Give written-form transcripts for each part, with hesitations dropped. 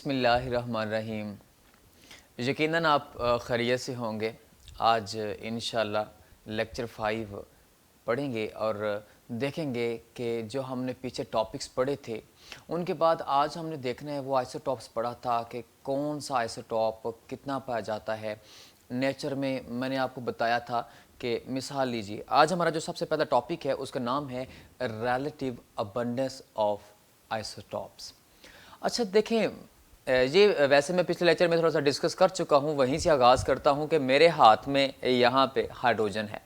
बिस्मिल्लाहिर्रहमानिर्रहीम। यकीनन आप खैरियत से होंगे। आज इंशाल्लाह लेक्चर 5 पढ़ेंगे और देखेंगे कि जो हमने पीछे टॉपिक्स पढ़े थे उनके बाद आज हमने देखना है वो आइसोटॉप्स पढ़ा था कि कौन सा आइसोटॉप कितना पाया जाता है नेचर में। मैंने आपको बताया था कि मिसाल लीजिए, आज हमारा जो सबसे पहला टॉपिक है उसका नाम है रिलेटिव अबंडेंस ऑफ आइसोटॉप्स। अच्छा देखें, ये वैसे मैं पिछले लेक्चर में थोड़ा सा डिस्कस कर चुका हूँ, वहीं से आगाज़ करता हूँ कि मेरे हाथ में यहाँ पे हाइड्रोजन है।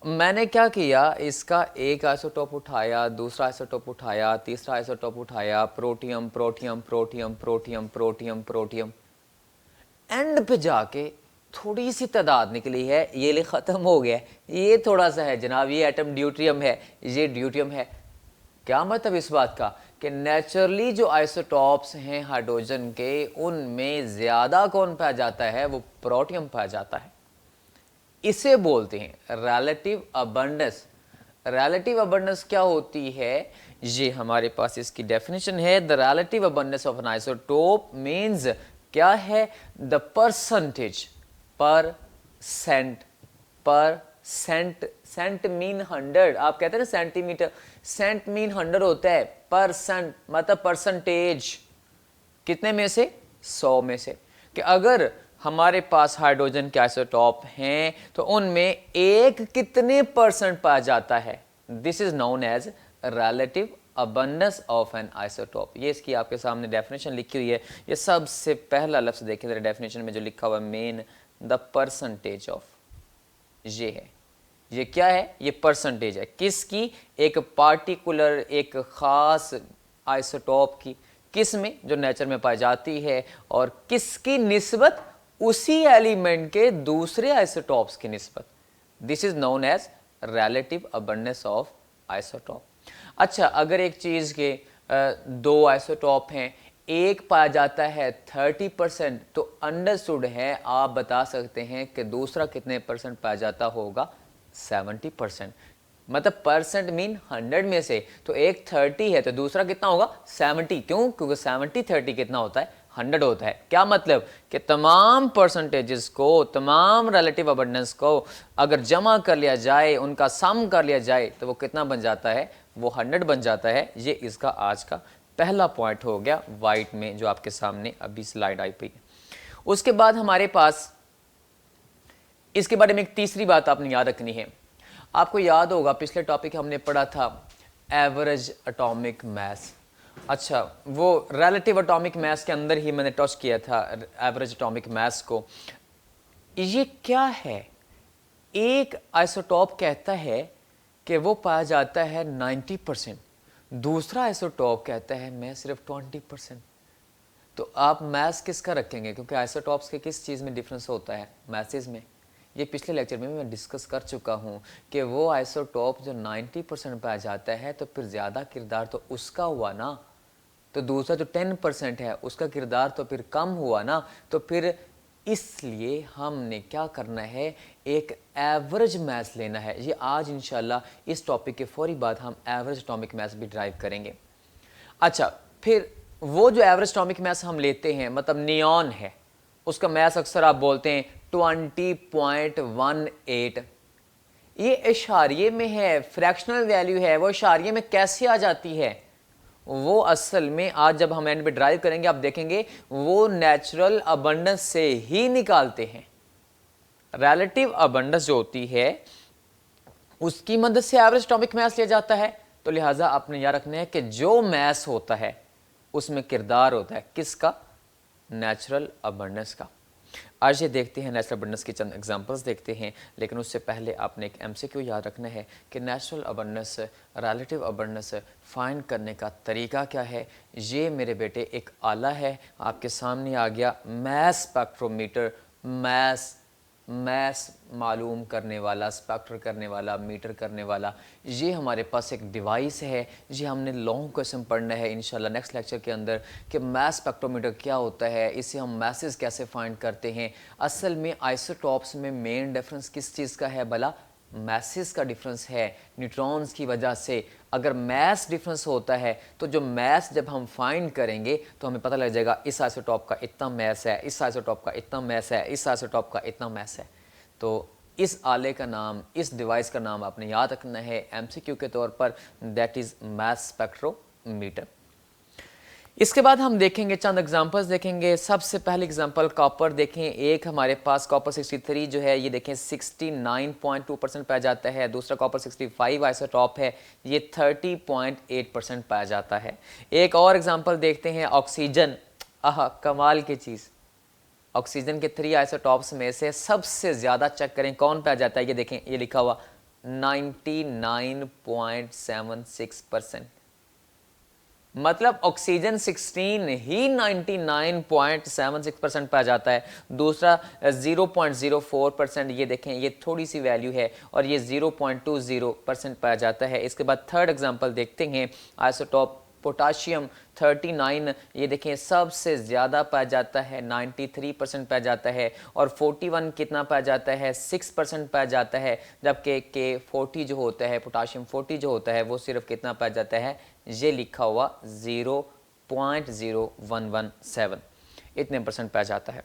मैंने क्या किया, इसका एक आइसोटोप उठाया, दूसरा आइसोटोप उठाया, तीसरा आइसोटोप उठाया, protium protium protium protium protium protium, and पे जाके थोड़ी सी तादाद निकली है, ये ले ख़त्म हो गया, ये थोड़ा सा है जनाब, ये एटम ड्यूट्रियम है, ये ड्यूट्रियम है। क्या मतलब इस बात का कि नेचुरली जो आइसोटॉप्स हैं हाइड्रोजन के, उनमें ज़्यादा कौन पाया जाता है, वो प्रोटियम पाया जाता है। इसे बोलते हैं रिलेटिव अबंडेंस। रिलेटिव अबंडेंस क्या होती है, ये हमारे पास इसकी डेफिनेशन है। The relative abundance of N isotope means क्या है, द परसेंटेज पर सेंट, पर सेंट, सेंट मीन 100, आप कहते हैं ना सेंटीमीटर, सेंट मीन 100 होता है, परसेंट मतलब परसेंटेज, कितने में से, 100 में से। कि अगर हमारे पास हाइड्रोजन के आइसोटॉप हैं तो उनमें एक कितने परसेंट पाया जाता है, this is known as relative abundance of an isotope. ये इसकी आपके सामने डेफिनेशन लिखी हुई है। ये सबसे पहला लफ्ज़ देखें जरा डेफिनेशन में जो लिखा हुआ है, मेन द परसेंटेज ऑफ, ये है, ये क्या है, ये परसेंटेज है किसकी, एक पार्टिकुलर एक ख़ास आइसोटॉप की, किस में, जो नेचर में पाई जाती है, और किसकी निस्बत, उसी एलिमेंट के दूसरे आइसोटॉप्स की निस्बत। This is known as relative abundance of isotope. अच्छा, अगर एक चीज़ के दो आइसोटॉप हैं, एक पाया जाता है 30%, तो अंडरस्टूड है, आप बता सकते हैं कि दूसरा कितने परसेंट पाया जाता होगा, 70%। मतलब परसेंट मीन 100 में से, तो एक 30 है तो दूसरा कितना होगा, 70। क्यों, क्योंकि 70 30 कितना होता है, 100 होता है। क्या मतलब कि तमाम परसेंटेजेस को, तमाम रिलेटिव अबंडेंस को अगर जमा कर लिया जाए, उनका सम कर लिया जाए, तो वो कितना बन जाता है, वो 100 बन जाता है। ये इसका आज का पहला पॉइंट हो गया, वाइट में जो आपके सामने अभी स्लाइड आई पई है। उसके बाद हमारे पास इसके बारे में एक तीसरी बात आपने याद रखनी है। आपको याद होगा पिछले टॉपिक हमने पढ़ा था एवरेज एटॉमिक मास। अच्छा, वो रिलेटिव एटॉमिक मास के अंदर ही मैंने टच किया था एवरेज एटॉमिक मास को। ये क्या है, एक आइसोटॉप कहता है कि वो पाया जाता है 90%, दूसरा आइसोटॉप कहता है मैं सिर्फ 20%। तो आप मास किसका रखेंगे, क्योंकि आइसोटॉप्स के किस चीज़ में डिफरेंस होता है, मैसेज में। ये पिछले लेक्चर में मैं डिस्कस कर चुका हूँ कि वो आइसोटॉप जो 90% पाया जाता है, तो फिर ज़्यादा किरदार तो उसका हुआ ना, तो दूसरा जो 10% है उसका किरदार तो फिर कम हुआ ना। तो फिर इसलिए हमने क्या करना है, एक एवरेज मैथ्स लेना है। ये आज इंशाल्लाह इस टॉपिक के फौरी बाद हम एवरेज एटॉमिक मैथ्स भी ड्राइव करेंगे। अच्छा, फिर वो जो एवरेज एटॉमिक मैथ्स हम लेते हैं, मतलब नियॉन है, उसका मैथ्स अक्सर आप बोलते हैं 20.18। ये इशारिये में है, फ्रैक्शनल वैल्यू है, वो इशारिये में कैसे आ जाती है, वो असल में आज जब हम एंड पे ड्राइव करेंगे आप देखेंगे वो नेचुरल अबंडेंस से ही निकालते हैं। रिलेटिव अबंडेंस जो होती है उसकी मदद से एवरेज एटॉमिक मास लिया जाता है। तो लिहाजा आपने याद रखना है कि जो मास होता है उसमें किरदार होता है किसका, नेचुरल अबंडेंस का। आज ये देखते हैं नेचुरल अबंडेंस की चंद एग्जांपल्स देखते हैं, लेकिन उससे पहले आपने एक एमसीक्यू याद रखना है कि natural abundance, relative abundance find करने का तरीका क्या है। ये मेरे बेटे एक आला है, आपके सामने आ गया, मास स्पेक्ट्रोमीटर। मास मालूम करने वाला, स्पेक्टर करने वाला, मीटर करने वाला, ये हमारे पास एक डिवाइस है। ये हमने लॉन्ग क्वेश्चन पढ़ना है इंशाल्लाह नेक्स्ट लेक्चर के अंदर कि मास स्पेक्ट्रोमीटर क्या होता है, इससे हम मैसेज कैसे फाइंड करते हैं। असल में आइसोटॉप्स में मेन डिफरेंस किस चीज़ का है भला, मैसेस का डिफरेंस है न्यूट्रॉन्स की वजह से। अगर मैस डिफरेंस होता है तो जो मैस जब हम फाइंड करेंगे तो हमें पता लग जाएगा इस आइसोटॉप का इतना मैस है, इस आइसोटॉप का इतना मैस है, इस आइसोटॉप का इतना मैस है। तो इस आले का नाम, इस डिवाइस का नाम आपने याद रखना है एमसीक्यू के तौर पर, दैट इज़ मैस स्पेक्ट्रोमीटर। इसके बाद हम देखेंगे चंद एग्जांपल्स देखेंगे। सबसे पहले एग्जांपल कॉपर देखें। एक हमारे पास कॉपर 63 जो है ये देखें 69.2% पाया जाता है। दूसरा कॉपर 65 आइसोटॉप है, ये 30.8% पाया जाता है। एक और एग्जांपल देखते हैं ऑक्सीजन। आह कमाल की चीज़, ऑक्सीजन के 3 आइसोटॉप्स में से सबसे ज़्यादा चेक करें कौन पाया जाता है। ये देखें, ये लिखा हुआ 99.76%। मतलब ऑक्सीजन 16 ही 99.76% पाया जाता है। दूसरा 0.04%, ये देखें ये थोड़ी सी वैल्यू है, और ये 0.20% पाया जाता है। इसके बाद थर्ड एग्जांपल देखते हैं आइसोटॉप पोटाशियम 39, ये देखें सबसे ज़्यादा पाया जाता है, 93% पाया जाता है। और 41 कितना पाया जाता है, 6% पाया जाता है। जबकि के 40 जो होता है, पोटाशियम 40 जो होता है, वो सिर्फ कितना पाया जाता है, ये लिखा हुआ 0.0117, इतने परसेंट पाया जाता है।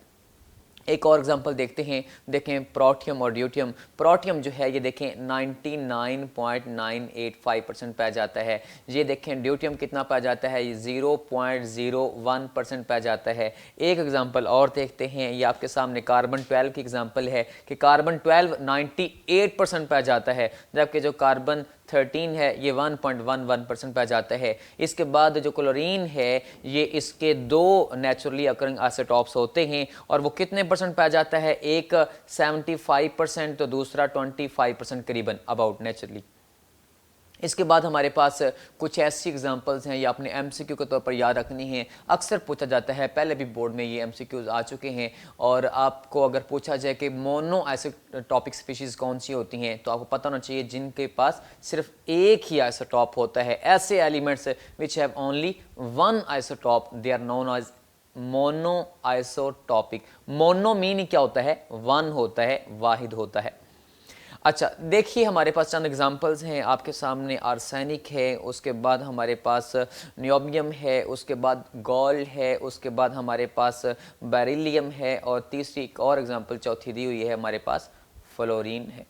एक और एग्जांपल देखते हैं, देखें प्रोटियम और ड्यूटियम। प्रोटियम जो है ये देखें 99.985% पाया जाता है। ये देखें ड्यूटियम कितना पाया जाता है, 0.01% पाया जाता है। एक एग्जांपल और देखते हैं, ये आपके सामने कार्बन 12 की एग्जांपल है कि कार्बन 12 98% पाया जाता है, जबकि जो कार्बन 13 है ये 1.11% पाया जाता है। इसके बाद जो क्लोरीन है ये इसके 2 नेचुरली अकरिंग आइसोटॉप्स होते हैं, और वो कितने परसेंट पाया जाता है, एक 75% तो दूसरा 25% करीबन अबाउट नेचुरली। इसके बाद हमारे पास कुछ ऐसी एग्जांपल्स हैं, ये आपने एमसीक्यू के तौर पर याद रखनी है। अक्सर पूछा जाता है, पहले भी बोर्ड में ये एमसीक्यूज आ चुके हैं। और आपको अगर पूछा जाए कि मोनो आइसोटॉपिक स्पीशीज़ कौन सी होती हैं, तो आपको पता होना चाहिए जिनके पास सिर्फ एक ही आइसोटॉप होता है। ऐसे elements which have only one isotope, they are known as monoisotopic. Mono mean क्या होता है, वन होता है, वाहिद होता है। अच्छा देखिए, हमारे पास चंद एग्जांपल्स हैं आपके सामने। आर्सेनिक है, उसके बाद हमारे पास नियोबियम है, उसके बाद गोल्ड है, उसके बाद हमारे पास बेरिलियम है, और तीसरी एक और एग्जांपल चौथी दी हुई है हमारे पास फ्लोरीन है।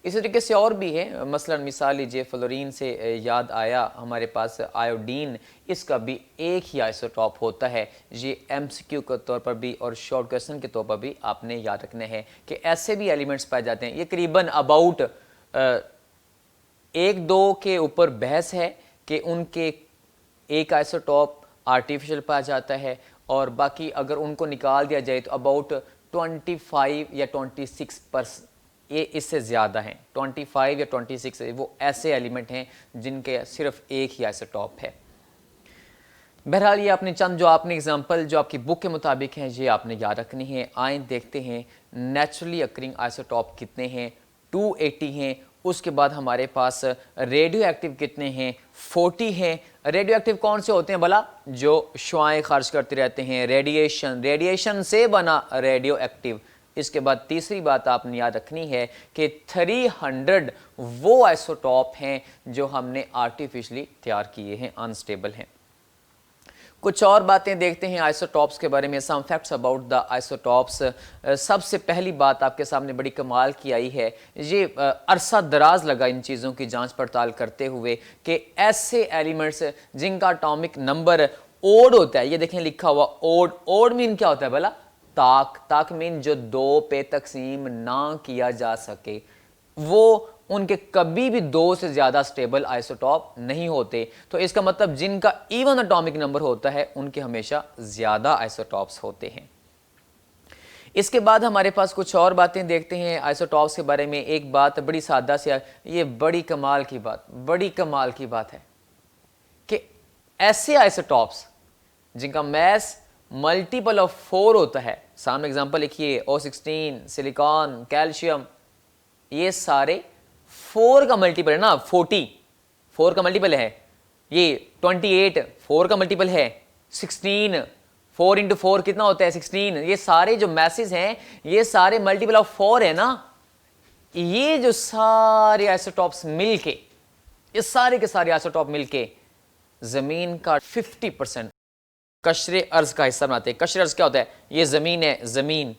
इसी तरीके से और भी है, मसलन मिसाल लीजिए फ्लोरीन से याद आया हमारे पास आयोडीन, इसका भी एक ही आइसोटॉप होता है। ये एमसीक्यू के तौर पर भी और शॉर्ट क्वेश्चन के तौर पर भी आपने याद रखने हैं कि ऐसे भी एलिमेंट्स पाए जाते हैं। ये करीबन अबाउट 1-2 के ऊपर बहस है कि उनके एक आइसोटॉप आर्टिफिशियल पाया जाता है, और बाकी अगर उनको निकाल दिया जाए तो अबाउट 25 या 26%, ये इससे ज़्यादा हैं। 25 या 26 वो ऐसे एलिमेंट हैं जिनके सिर्फ एक ही आइसोटॉप है। बहरहाल ये आपने चंद जो आपने एग्जांपल जो आपकी बुक के मुताबिक हैं ये आपने याद रखनी है। आए देखते हैं नेचुरली अकरिंग आइसोटॉप कितने हैं, 280 हैं। उसके बाद हमारे पास रेडियो एक्टिव कितने हैं, 40 हैं। रेडियो एक्टिव कौन से होते हैं भला, जो शुआएं खर्च करते रहते हैं, रेडिएशन से बना रेडियो एक्टिव। इसके बाद तीसरी बात आपने याद रखनी है कि 300 वो आइसोटॉप हैं जो हमने आर्टिफिशियली तैयार किए हैं, अनस्टेबल हैं। कुछ और बातें देखते हैं आइसोटॉप्स के बारे में, some facts about the isotopes. सबसे पहली बात आपके सामने बड़ी कमाल की आई है, ये अरसा दराज लगा इन चीज़ों की जांच पड़ताल करते हुए कि ऐसे एलिमेंट्स जिनका एटॉमिक नंबर ओड होता है, ये देखें लिखा हुआ ओड। ओड मीन क्या होता है भला, ताक मीन जो 2 पे तकसीम ना किया जा सके, वो उनके कभी भी 2 से ज़्यादा स्टेबल आइसोटॉप नहीं होते। तो इसका मतलब जिनका इवन एटॉमिक नंबर होता है उनके हमेशा ज़्यादा आइसोटॉप्स होते हैं। इसके बाद हमारे पास कुछ और बातें देखते हैं आइसोटॉप्स के बारे में। एक बात बड़ी सादा सी, ये बड़ी कमाल की बात है कि ऐसे आइसोटॉप्स जिनका मैस मल्टीपल ऑफ 4 होता है, सामने एग्जांपल लिखिए O16, सिलिकॉन, कैल्शियम, ये सारे 4 का मल्टीपल है ना, 40 4 का मल्टीपल है, ये 28 4 का मल्टीपल है, 16 4 इंटू 4 कितना होता है 16। ये सारे जो मैसेज हैं ये सारे मल्टीपल ऑफ 4 है ना। ये जो सारे आइसोटॉप्स मिलके, ये सारे के सारे आइसोटॉप मिलके ज़मीन का 50% कशरे अर्ज का हिस्सा बनाते हैं। कशरे अर्ज क्या होता है? ये ज़मीन है, ज़मीन,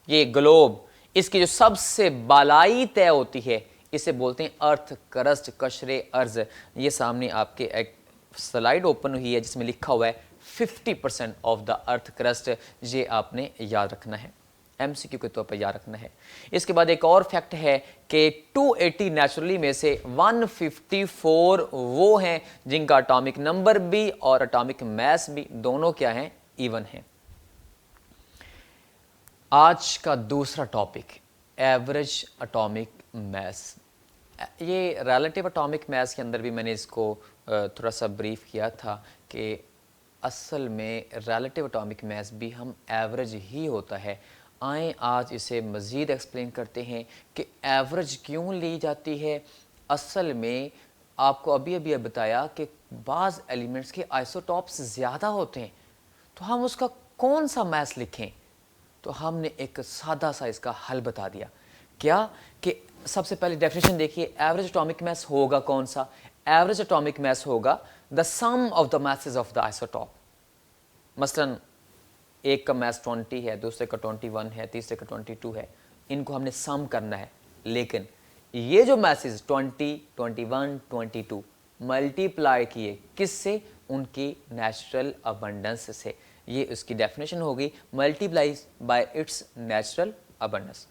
ये ग्लोब, इसकी जो सबसे बालाई तय होती है इसे बोलते हैं अर्थ क्रस्ट, कशरे अर्ज। ये सामने आपके एक स्लाइड ओपन हुई है जिसमें लिखा हुआ है 50% ऑफ द अर्थ क्रस्ट। ये आपने याद रखना है, एमसीक्यू के तौर पर याद रखना है। इसके बाद एक और फैक्ट है कि 280 नेचुरली में से 154 वो हैं जिनका एटॉमिक नंबर भी और एटॉमिक मास भी दोनों क्या हैं? इवन हैं। आज का दूसरा टॉपिक एवरेज एटॉमिक मास। ये रिलेटिव एटॉमिक मास के अंदर भी मैंने इसको थोड़ा सा ब्रीफ किया था कि असल में रिलेटिव एटॉमिक मास भी हम एवरेज ही होता है। आए आज इसे मज़ीद एक्सप्लेन करते हैं कि एवरेज क्यों ली जाती है। असल में आपको अभी अभी बताया कि बाज़ एलिमेंट्स के आइसोटॉप्स ज़्यादा होते हैं, तो हम उसका कौन सा मास लिखें? तो हमने एक सादा सा इसका हल बता दिया। क्या कि सबसे पहले डेफिनेशन देखिए, एवरेज एटॉमिक मास होगा कौन सा? एवरेज एटॉमिक मास होगा the sum of the masses of the isotope. मसलन एक का मास 20 है, दूसरे का 21 है, तीसरे का 22 है, इनको हमने सम करना है। लेकिन ये जो मासेस 20, 21, 22 मल्टीप्लाई किए किससे? उनकी नेचुरल अबंडेंस से। ये उसकी डेफिनेशन होगी, multiply by it's natural abundance.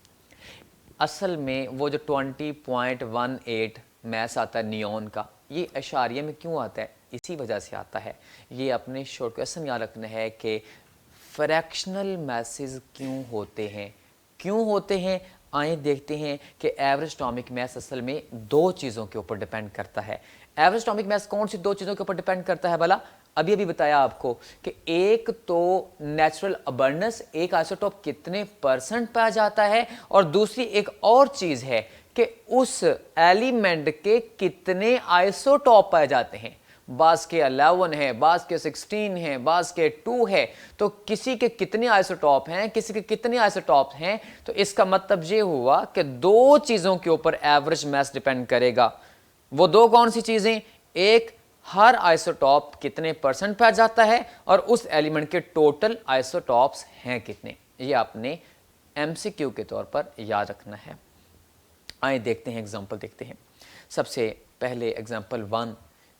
असल में वो जो 20.18 मास आता है नियॉन का, ये अशारिये में क्यों आता है? इसी वजह से आता है। ये अपने शॉर्ट क्वेश्चन याद रखना है कि फ्रैक्शनल मासेस क्यों होते हैं, क्यों होते हैं। आइए देखते हैं कि एवरेज एटॉमिक मास असल में दो चीज़ों के ऊपर डिपेंड करता है। एवरेज एटॉमिक मास कौन सी दो चीज़ों के ऊपर डिपेंड करता है भला? अभी अभी बताया आपको कि एक तो नेचुरल अबंडेंस, एक आइसोटॉप कितने परसेंट पाया जाता है, और दूसरी एक और चीज़ है कि उस एलिमेंट के कितने आइसोटॉप पाए जाते हैं। बास के 11 है, बास के 16 है, बास के 2 है, तो किसी के कितने आइसोटॉप हैं, किसी के कितने आइसोटॉप हैं। तो इसका मतलब ये हुआ कि दो चीज़ों के ऊपर एवरेज मास डिपेंड करेगा। वो दो कौन सी चीज़ें? एक, हर आइसोटॉप कितने परसेंट पाया जाता है, और उस एलिमेंट के टोटल आइसोटॉप्स हैं कितने। ये आपने एमसीक्यू के तौर पर याद रखना है। आइए देखते हैं, एग्जांपल देखते हैं। सबसे पहले एग्जांपल 1,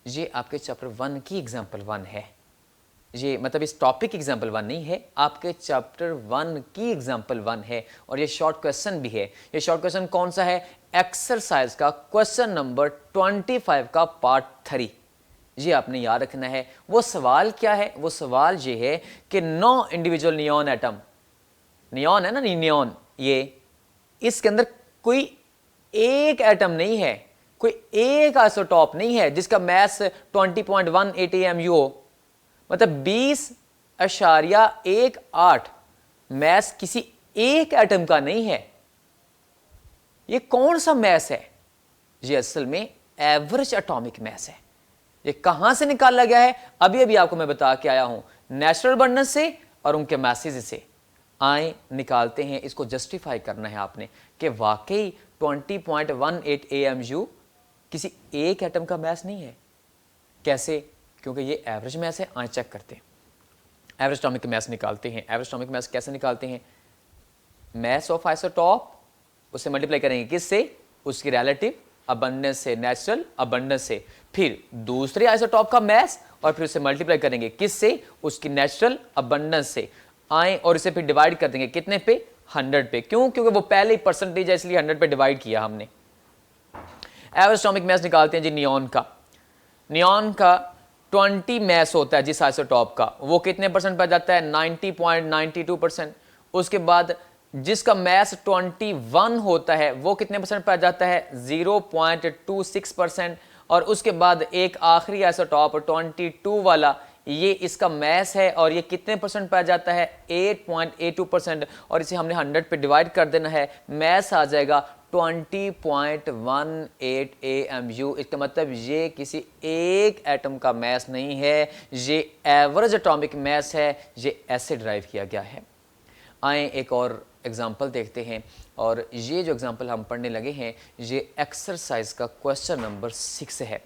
ये आपके चैप्टर 1 की एग्जांपल 1 है। ये मतलब इस टॉपिक की एग्जांपल 1 नहीं है, आपके चैप्टर 1 की एग्जांपल 1 है, और ये शॉर्ट क्वेश्चन भी है। ये शॉर्ट क्वेश्चन कौन सा है? एक्सरसाइज का क्वेश्चन नंबर 25 का पार्ट 3। ये आपने याद रखना है। वो सवाल क्या है? वो सवाल ये है कि 9 इंडिविजुअल नियॉन एटम, नियॉन है ना, नियॉन, ये इसके अंदर कोई एक एटम नहीं है, कोई एक आइसोटॉप नहीं है जिसका मास 20.18 AMU हो। मतलब 20.18 मास किसी एक एटम का नहीं है। ये कौन सा मास है? ये असल में एवरेज एटॉमिक मास है। ये कहां से निकाला गया है? अभी अभी आपको मैं बता के आया हूं, नेचुरल अबंडेंस से और उनके मैसेज से। आए निकालते हैं, इसको जस्टिफाई करना है आपने कि वाकई 20.18 AMU किसी एक एटम का मास नहीं है। कैसे? क्योंकि ये एवरेज मास है। आए चेक करते हैं, एवरेज एटॉमिक मास निकालते हैं। एवरेज एटॉमिक मास कैसे निकालते हैं? मास ऑफ आइसोटॉप, उससे मल्टीप्लाई करेंगे किससे? उसकी रिलेटिव अबंडेंस से, नेचुरल अबंडेंस से। फिर दूसरे आइसोटॉप का मास, और फिर उसे मल्टीप्लाई करेंगे किससे? उसकी नेचुरल अबंडेंस से। आए और इसे फिर डिवाइड कर देंगे कितने पे? 100 पे। क्यों? क्योंकि वो पहले ही परसेंटेज है, इसलिए 100 पे डिवाइड किया हमने। एवरेज एटॉमिक मास निकालते हैं जी नियॉन का। नियॉन का 20 मास होता है जिस आइसोटॉप का, वो कितने परसेंट पाया जाता है? 90.92%। उसके बाद जिसका मास 21 होता है वो कितने परसेंट पाया जाता है? 0.26%। और उसके बाद एक आखिरी आइसोटॉप 22 वाला, ये इसका मास है और ये कितने परसेंट पाया जाता है? 8.82%। और इसे हमने 100 पे डिवाइड कर देना है, मास आ जाएगा 20.18 AMU। इसका मतलब ये किसी एक एटम का मास नहीं है, ये एवरेज एटॉमिक मास है। ये ऐसे ड्राइव किया गया है। आए एक और एग्जाम्पल देखते हैं। और ये जो एग्जाम्पल हम पढ़ने लगे हैं ये एक्सरसाइज का क्वेश्चन नंबर 6 है।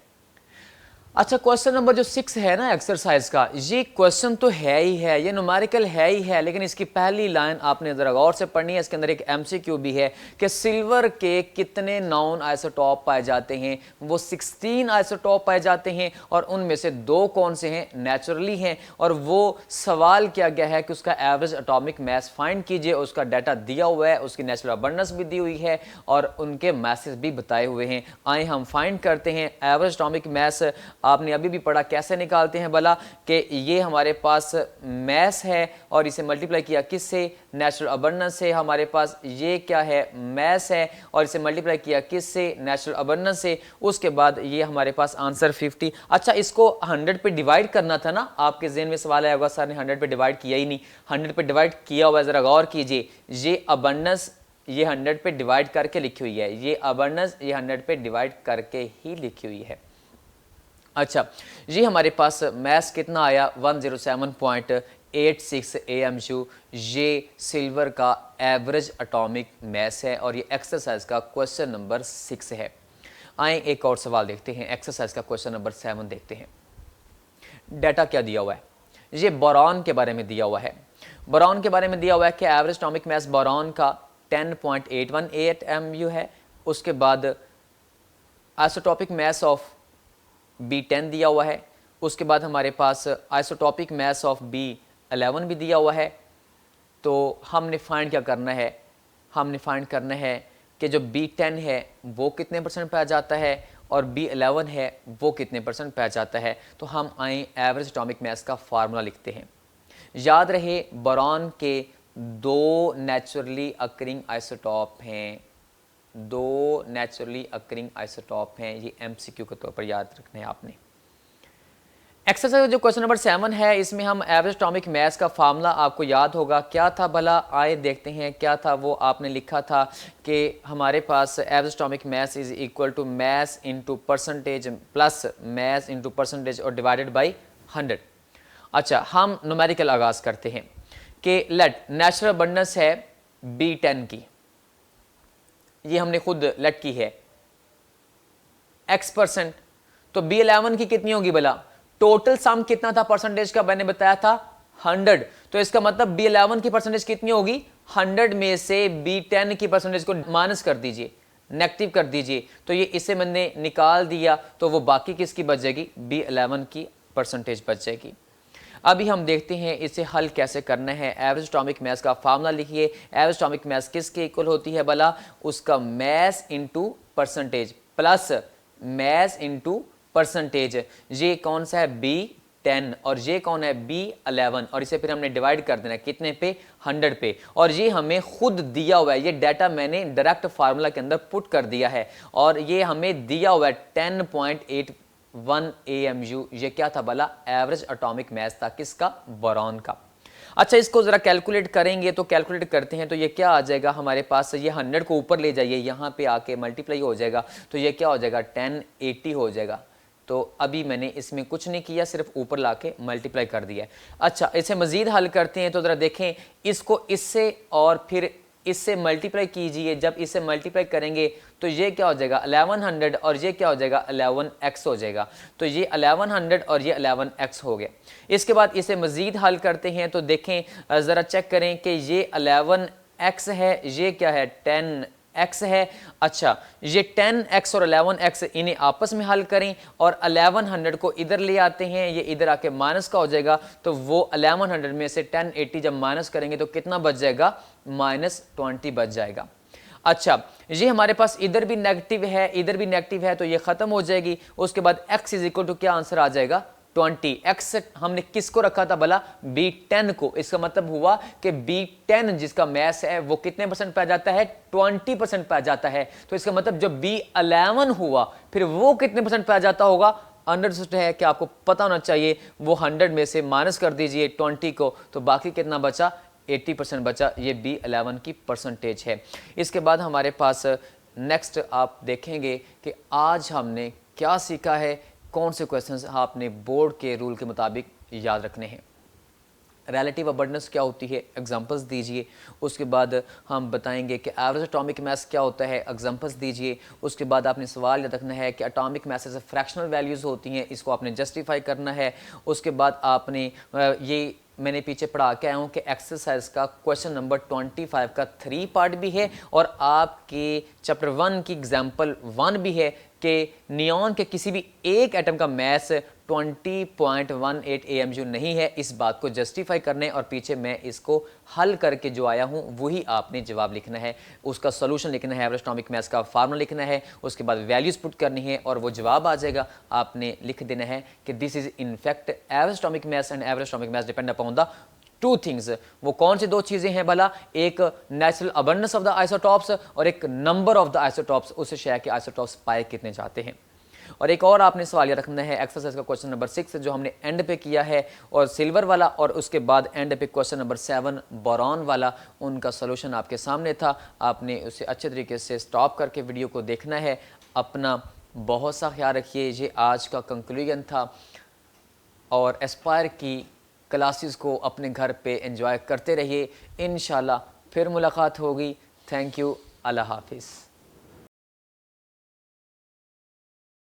अच्छा, क्वेश्चन नंबर जो 6 है ना एक्सरसाइज का, ये क्वेश्चन तो है ही है, ये न्यूमेरिकल है ही है, लेकिन इसकी पहली लाइन आपने जरा गौर से पढ़नी है। इसके अंदर एक एमसीक्यू भी है कि सिल्वर के कितने नॉन आइसोटॉप पाए जाते हैं। वो 16 आइसोटॉप पाए जाते हैं और उनमें से 2 कौन से हैं, नेचुरली हैं। और वो सवाल किया गया है कि उसका एवरेज एटॉमिक मास फाइंड कीजिए। उसका डाटा दिया हुआ है, उसकी नेचुरल अबंडेंस भी दी हुई है और उनके मैसेज भी बताए हुए हैं। आए हम फाइंड करते हैं एवरेज एटॉमिक मास। आपने अभी भी पढ़ा कैसे निकालते हैं भला, कि ये हमारे पास मैस है और इसे मल्टीप्लाई किया किससे, नेचुरल अबंडेंस से। हमारे पास ये क्या है, मैस है और इसे मल्टीप्लाई किया किससे, नेचुरल अबंडेंस से। उसके बाद ये हमारे पास आंसर 50। अच्छा, इसको 100 पे डिवाइड करना था ना। आपके ज़हन में सवाल आया होगा सर ने 100 पे डिवाइड किया ही नहीं। 100 पे डिवाइड किया हुआ है, ज़रा गौर कीजिए। ये अबंडेंस ये 100 पे डिवाइड करके लिखी हुई है, ये अबंडेंस ये 100 पे डिवाइड करके ही लिखी हुई है। अच्छा, ये हमारे पास मैथ्स कितना आया 107.86 AMU। ये सिल्वर का एवरेज एटॉमिक मैस है और ये एक्सरसाइज का क्वेश्चन नंबर 6 है। आए एक और सवाल देखते हैं, एक्सरसाइज का क्वेश्चन नंबर 7 देखते हैं। डाटा क्या दिया हुआ है, ये बोरॉन के बारे में दिया हुआ है। बोरॉन के बारे में दिया हुआ है कि एवरेज एटॉमिक मैस बोरॉन का 10.818 MU है। उसके बाद आइसोटॉपिक मैस ऑफ B10 दिया हुआ है। उसके बाद हमारे पास आइसोटॉपिक मैस ऑफ B11 भी दिया हुआ है। तो हमने फाइंड क्या करना है, हमने फाइंड करना है कि जो B10 है वो कितने परसेंट पाया जाता है और B11 है वो कितने परसेंट पाया जाता है। तो हम आए एवरेज एटॉमिक मैस का फार्मूला लिखते हैं। याद रहे बोरॉन के 2 नेचुरली अकरिंग आइसोटॉप हैं, 2 नेचुरली अकरिंग आइसोटॉप हैं। ये एमसीक्यू के तौर पर याद रखना है आपने। एक्सरसाइज जो क्वेश्चन नंबर 7 है, इसमें हम एवरेज एटॉमिक मास का फार्मूला आपको याद होगा क्या था भला। आए देखते हैं क्या था। वो आपने लिखा था कि हमारे पास average atomic mass is equal to mass into percentage plus mass into percentage और डिवाइडेड बाय 100। अच्छा, हम न्यूमेरिकल आगाज करते हैं कि लेट नेचुरल अबंडेंस है B10 की, ये हमने खुद लेट की है X%। तो B11 की कितनी होगी भला, टोटल सम कितना था परसेंटेज का, मैंने बताया था 100। तो इसका मतलब B11 की परसेंटेज कितनी होगी, 100 में से B10 की परसेंटेज को माइनस कर दीजिए, नेगेटिव कर दीजिए। तो ये इसे मैंने निकाल दिया, तो वो बाकी किसकी बच जाएगी, B11 की परसेंटेज बच जाएगी। अभी हम देखते हैं इसे हल कैसे करना है। एवरेज एटॉमिक मास का फार्मूला लिखिए। एवरेज एटॉमिक मास किसके इक्वल होती है भला, उसका मास into percentage plus mass into percentage. ये कौन सा है, B10 और ये कौन है, B11। और इसे फिर हमने डिवाइड कर देना कितने पे, 100 पे। और ये हमें खुद दिया हुआ है, ये डाटा मैंने डायरेक्ट फार्मूला के अंदर पुट कर दिया है और ये हमें दिया हुआ है 10.81 AMU। ये क्या था भला, एवरेज एटॉमिक मास था किसका, बोरॉन का। अच्छा, इसको जरा कैलकुलेट करेंगे तो कैलकुलेट करते हैं तो ये क्या आ जाएगा हमारे पास, ये 100 को ऊपर ले जाइए, यहाँ पे आके मल्टीप्लाई हो जाएगा तो ये क्या हो जाएगा 1080 हो जाएगा। तो अभी मैंने इसमें कुछ नहीं किया, सिर्फ ऊपर लाके मल्टीप्लाई कर दिया है। अच्छा, इसे मजीद हल करते हैं तो जरा देखें, इसको इससे और फिर इससे मल्टीप्लाई कीजिए। जब इसे मल्टीप्लाई करेंगे तो ये क्या हो जाएगा 1100 और ये क्या हो जाएगा 11x हो जाएगा। तो ये 1100 और ये 11x हो गया। इसके बाद इसे मजीद हल करते हैं तो देखें, ज़रा चेक करें कि ये 11x है, ये क्या है 10x है। अच्छा, ये 10x और 11x इन्हें आपस में हल करें और 1100 को इधर ले आते हैं, ये इधर आके माइनस का हो जाएगा। तो वो 1100 में से 1080 जब माइनस करेंगे तो कितना बच जाएगा, -20 बच जाएगा। अच्छा, ये हमारे पास इधर भी नेगेटिव है, इधर भी नेगेटिव है, तो ये खत्म हो जाएगी। उसके बाद x इज इक्वल टू क्या आंसर आ जाएगा 20। x हमने किसको रखा था भला, B10 को। इसका मतलब हुआ कि B10 जिसका मास है वो कितने परसेंट पाया जाता है, 20% पाया जाता है। तो इसका मतलब जो B11 हुआ फिर वो कितने परसेंट पाया जाता होगा, अंडरस्टूड है कि आपको पता होना चाहिए। वो 100 में से माइनस कर दीजिए 20 को, तो बाकी कितना बचा, 80% बचा। ये B11 की परसेंटेज है। इसके बाद हमारे पास नेक्स्ट आप देखेंगे कि आज हमने क्या सीखा है, कौन से क्वेश्चंस आपने बोर्ड के रूल के मुताबिक याद रखने हैं। रिलेटिव अबंडेंस क्या होती है, एग्जांपल्स दीजिए। उसके बाद हम बताएंगे कि एवरेज एटॉमिक मास क्या होता है, एग्जांपल्स दीजिए। उसके बाद आपने सवाल याद रखना है कि एटॉमिक मास से फ्रैक्शनल वैल्यूज़ होती हैं, इसको आपने जस्टिफाई करना है। उसके बाद आपने ये मैंने पीछे पढ़ा के आया हूँ कि एक्सरसाइज का क्वेश्चन नंबर 25 का 3 पार्ट भी है और आपके चैप्टर 1 की एग्जाम्पल 1 भी है कि नियॉन के किसी भी एक एटम का मैस 20.18 AMU नहीं है। इस बात को जस्टिफाई करने और पीछे मैं इसको हल करके जो आया हूँ वही आपने जवाब लिखना है, उसका सोल्यूशन लिखना है, एवरेज एटॉमिक मास का फार्मूला लिखना है, उसके बाद वैल्यूज़ पुट करनी है और वो जवाब आ जाएगा। आपने लिख देना है कि this is in fact average atomic mass and average atomic mass depend upon the two things. वो कौन सी दो चीज़ें हैं भला, एक natural abundance of the isotopes और एक नंबर ऑफ द आइसोटॉप्स, उस शय के आइसोटॉप्स पाए कितने जाते हैं। और एक और आपने सवाल रखना है एक्सरसाइज का क्वेश्चन नंबर 6 जो हमने एंड पे किया है और सिल्वर वाला, और उसके बाद एंड पे क्वेश्चन नंबर 7 बोरॉन वाला, उनका सोल्यूशन आपके सामने था। आपने उसे अच्छे तरीके से स्टॉप करके वीडियो को देखना है। अपना बहुत सा ख्याल रखिए। ये आज का कंक्लूजन था और एस्पायर की क्लासेस को अपने घर पे एंजॉय करते रहिए। इंशाल्लाह फिर मुलाकात होगी। थैंक यू, अल्लाह हाफिज़।